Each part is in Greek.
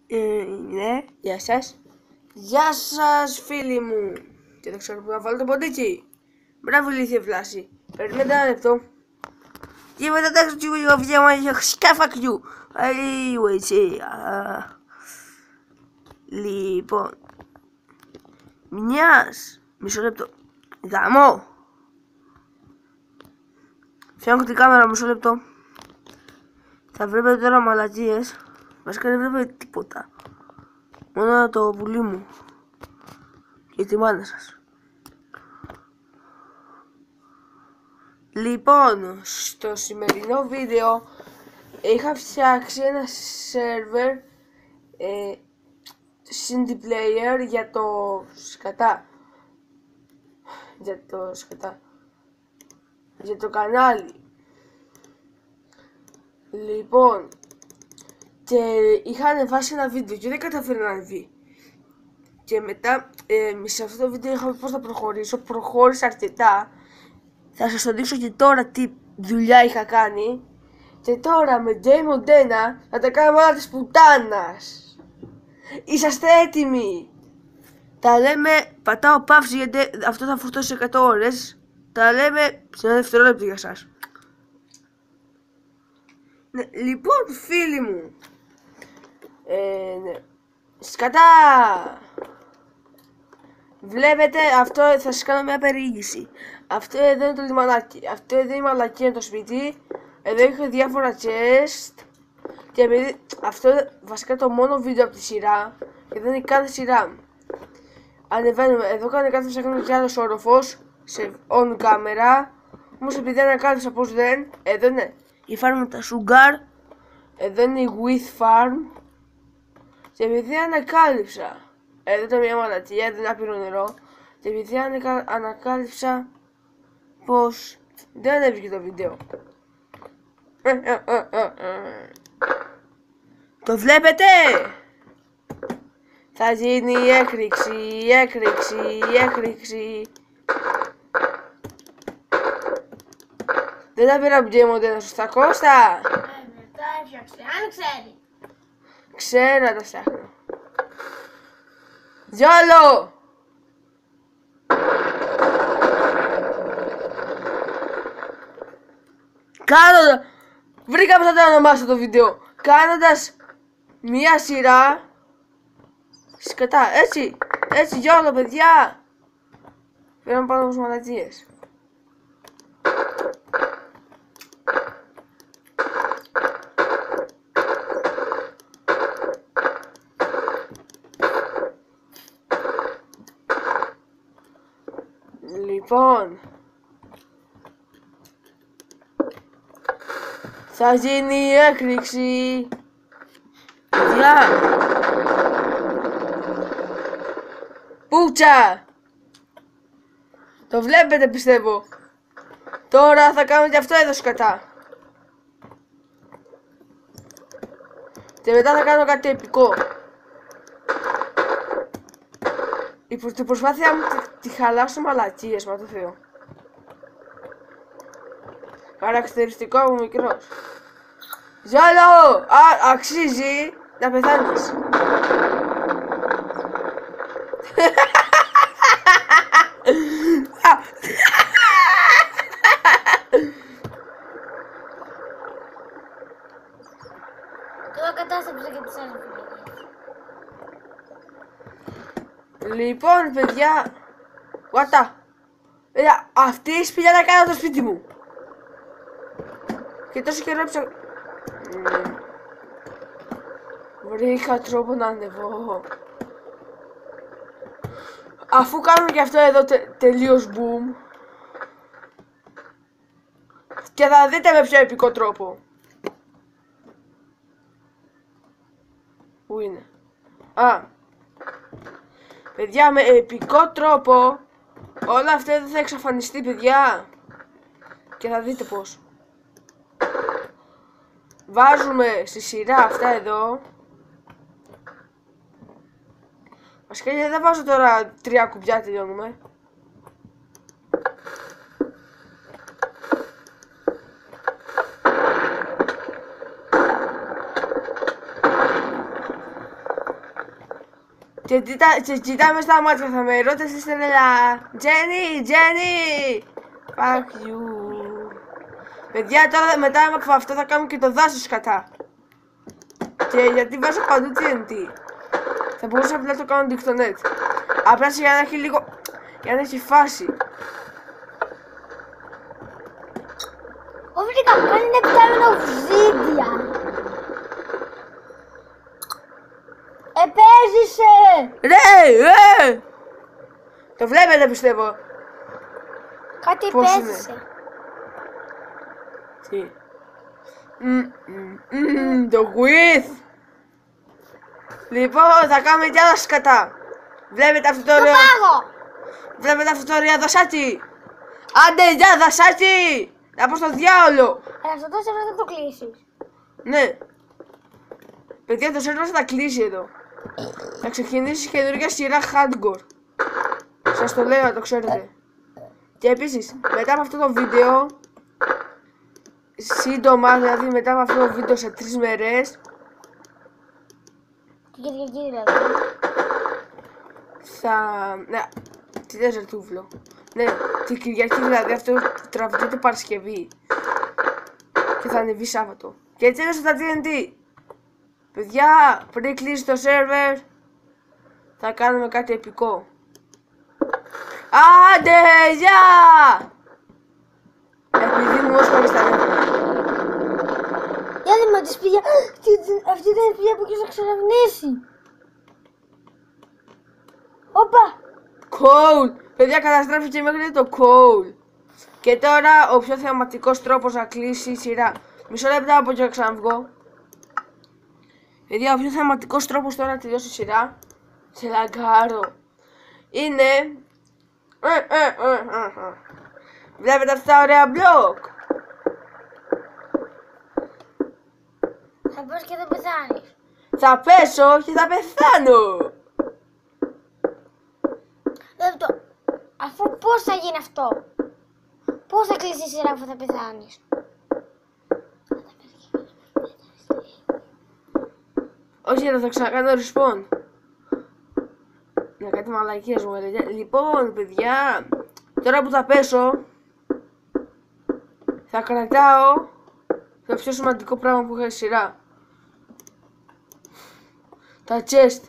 Ναι, γεια σας. Γεια σας φίλοι μου. Και δεν ξέρω που να βάλω το ποντίκι. Μπράβο ηλίθιε βλάση. Περιμένετε ένα λεπτό. Και μετά τα έξω τσίγου βγαίμα για σκάφα κιού. Λοιπόν. Μιας. Μισό λεπτό. Γαμό. Φτιάχνω την κάμερα μισό λεπτό. Θα βλέπετε τώρα μαλακίες. Βασικά δεν βλέπετε τίποτα. Μόνο το πουλί μου και τη μάνα σας. Λοιπόν, στο σημερινό βίντεο είχα φτιάξει ένα σερβερ CD player για το σκατά. Για το κανάλι. Λοιπόν, και είχα ανεβάσει ένα βίντεο και δεν καταφέρει να ανεβεί. Και μετά σε αυτό το βίντεο είχα πώς θα προχωρήσω. Προχώρησα αρκετά. Θα σας το δείξω και τώρα τι δουλειά είχα κάνει. Και τώρα με Game Mode 1 θα τα κάνουμε όλα της πουτάνας. Είσαστε έτοιμοι? Τα λέμε, πατάω παύση γιατί αυτό θα φορτώσει 100 ώρες. Τα λέμε σε ένα δευτερόλεπτο για σας. Ναι, λοιπόν φίλοι μου, ναι. Σκατά! Βλέπετε, αυτό θα σας κάνω μια περιήγηση. Αυτό εδώ είναι το λιμανάκι. Αυτό εδώ είναι η μαλακή, είναι το σπίτι. Εδώ έχω διάφορα chest. Και επειδή αυτό βασικά το μόνο βίντεο από τη σειρά. Και δεν είναι κάθε σειρά. Ανεβαίνουμε, εδώ κανονικά θα ψάχνουμε κι άλλος όροφος. Σε on camera. Όμως επειδή ανακάλυψα πως δεν. Εδώ είναι η farm με τα sugar. Εδώ είναι η with farm. Και επειδή ανακάλυψα. Εδώ ήταν μια μαλακία, εδώ είναι άπειρο νερό. Και επειδή ανακάλυψα πως δεν ανέβηκε το βίντεο. Το βλέπετε? Θα γίνει η έκρηξη. Δεν θα πήραμε Game Mode 1 σωστά, Κώστα? Μετά έφτιαξε, αν ξέρει. Ξέρω να τα φτιάχνω. Γιόλο! Βρήκα πως θα το ονομάσω το βίντεο. Κάνοντας μία σειρά. Σκατά, έτσι γιόλο παιδιά. Πήραμε πάνω από τις μαλακίες. Λοιπόν, θα γίνει η έκρηξη. Παιδιά, πούτσα. Το βλέπετε πιστεύω. Τώρα θα κάνουμε και αυτό εδώ σκατά. Και μετά θα κάνω κάτι επικό. Την προσπάθεια μου τη χαλάσω μαλακίες, μα το Θεό. Χαρακτηριστικό μου μικρός. Ζόλο! Αξίζει να πεθάνεις. Τώρα κατάστρεψε και τις άλλες φυλακές. Λοιπόν, παιδιά, αυτή η σπηλιά να κάνω το σπίτι μου. Και τόσο καιρό έψαχνα. Βρήκα τρόπο να ανεβώ. Αφού κάνουμε και αυτό εδώ τελείως boom. Και θα δείτε με πιο επικό τρόπο. Πού είναι? Παιδιά, με επικό τρόπο όλα αυτά δεν θα εξαφανιστεί, παιδιά. Και θα δείτε πως. Βάζουμε στη σειρά αυτά εδώ. Βασικά γιατί δεν βάζω τώρα 3 κουμπιά, τελειώνουμε. Και κοιτάμε στα μάτια, θα με ρώτησες τρελά. Τζένι! Fuck you. Παιδιά, τώρα μετά από αυτό θα κάνουμε και το δάσος κατά. Και γιατί βάζω παντού TNT. Θα μπορούσα απλά να το κάνω dictonet. Απλά για να έχει λίγο... για να έχει φάση. Βρήκα, κάνει ένα επιτάμενο obsidian. Επέζησε! Ρε! Το βλέπετε πιστεύω. Κάτι Πώς επέζησε. Τι. Το with. Λοιπόν, θα κάνουμε κι άλλα σκατά. Βλέπετε αυτό το Το ωραίο. πάγω! Βλέπετε αυτό το ωραίο δασάκι. Άντε, γεια δασάκι. Να πω στο διάολο. Αλλά αυτό το σερβερ θα το κλείσεις. Ναι. Παιδιά, το σερβερ θα τα κλείσει εδώ. Θα ξεκινήσει καινούργια σειρά hardcore. Σας το λέω να το ξέρετε. Και επίσης, μετά από αυτό το βίντεο, σύντομα, δηλαδή μετά από αυτό το βίντεο σε 3 μέρες, Την Κυριακή δηλαδή. θα... Ναι, τι λες ρε τούβλο. Ναι, την Κυριακή δηλαδή, αυτό τραβηχτείται Παρασκευή. Και θα ανεβεί Σάββατο. Και έτσι έδωσα τα TNT. Παιδιά, πριν κλείσει το σερβερ, θα κάνουμε κάτι επικό. Άντε, γεια! Επειδή μου έσπαγε στα νεύρα. Για δούμε τη σπηλιά. Αυτή ήταν η σπηλιά που έχεις εξερευνήσει. Όπα! Coal! Παιδιά, καταστράφηκε μέχρι το coal. Και τώρα ο πιο θεαματικός τρόπος να κλείσει η σειρά. Μισό λεπτό από εκεί να ξαναβγώ. Παιδιά, ο πιο θεαματικός τρόπος τώρα να τελειώσει η σειρά, σε λαγκάρω, είναι... Βλέπετε αυτά τα ωραία μπλοκ. Θα πας και θα πεθάνεις. Θα πέσω και θα πεθάνω. Λεπτό. Αφού πώς θα γίνει αυτό. Πώς θα κλείσει η σειρά αφού θα πεθάνεις. Όχι, θα ξανακάνω respawn. Να κάτι μαλακίες μου έλεγε. Λοιπόν, παιδιά, τώρα που θα πέσω, θα κρατάω το πιο σημαντικό πράγμα που έχει σειρά. Τα chest.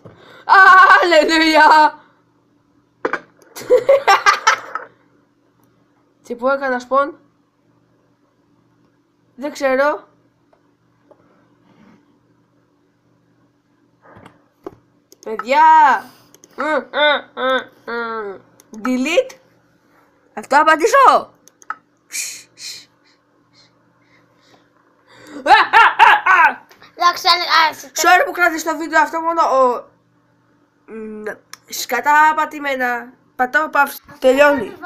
Αλληλούια! Τι που έκανα spawn? Δεν ξέρω. Παιδιά! Delete! Αυτό απαντήσω! Sorry που κράτησε το βίντεο αυτό μόνο σκατά πατημένα. Πατάω παύση. Τελειώνει.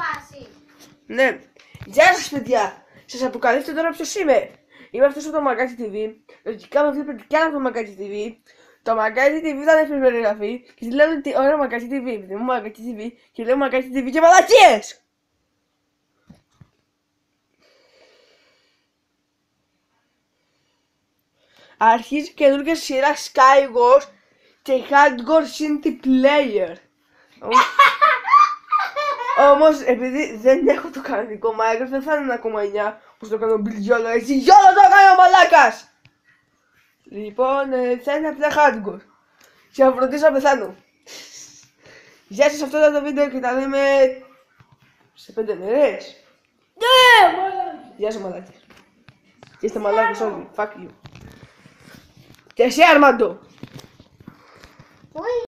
Ναι. Γεια σας παιδιά. Σας αποκαλύψτε τώρα ποιος είμαι. Είμαι αυτός από το Μαγκάτσι TV. Λογικά με βλέπετε κι άλλο από το Μαγκάτσι TV. Το Μαγκάτσι TV δεν έχει περιγραφή. Και λένε ότι ωραία Μαγκάτσι TV. Επειδή μου Μαγκάτσι TV και λέω Μαγκάτσι TV και μαλακίες. Αρχίζει καινούργια σειρά Skywars και Hardcore Multiplayer. Όμως επειδή δεν έχω το κανονικό Minecraft δεν θα είναι ακόμα 9 όπως το κάνω μπιλιόλο έτσι. Γιόλο το κάνω μαλάκας! Λοιπόν θα είναι απλά Hardcore. Και θα φροντίσω να πεθάνω. Γεια σας, αυτό ήταν το βίντεο και τα λέμε σε 5 μέρες. Ναι, μαλάκι. Γεια σας μαλάκες. Και είστε μαλάκες όλοι. Fuck you. Και εσύ Αρμάντο.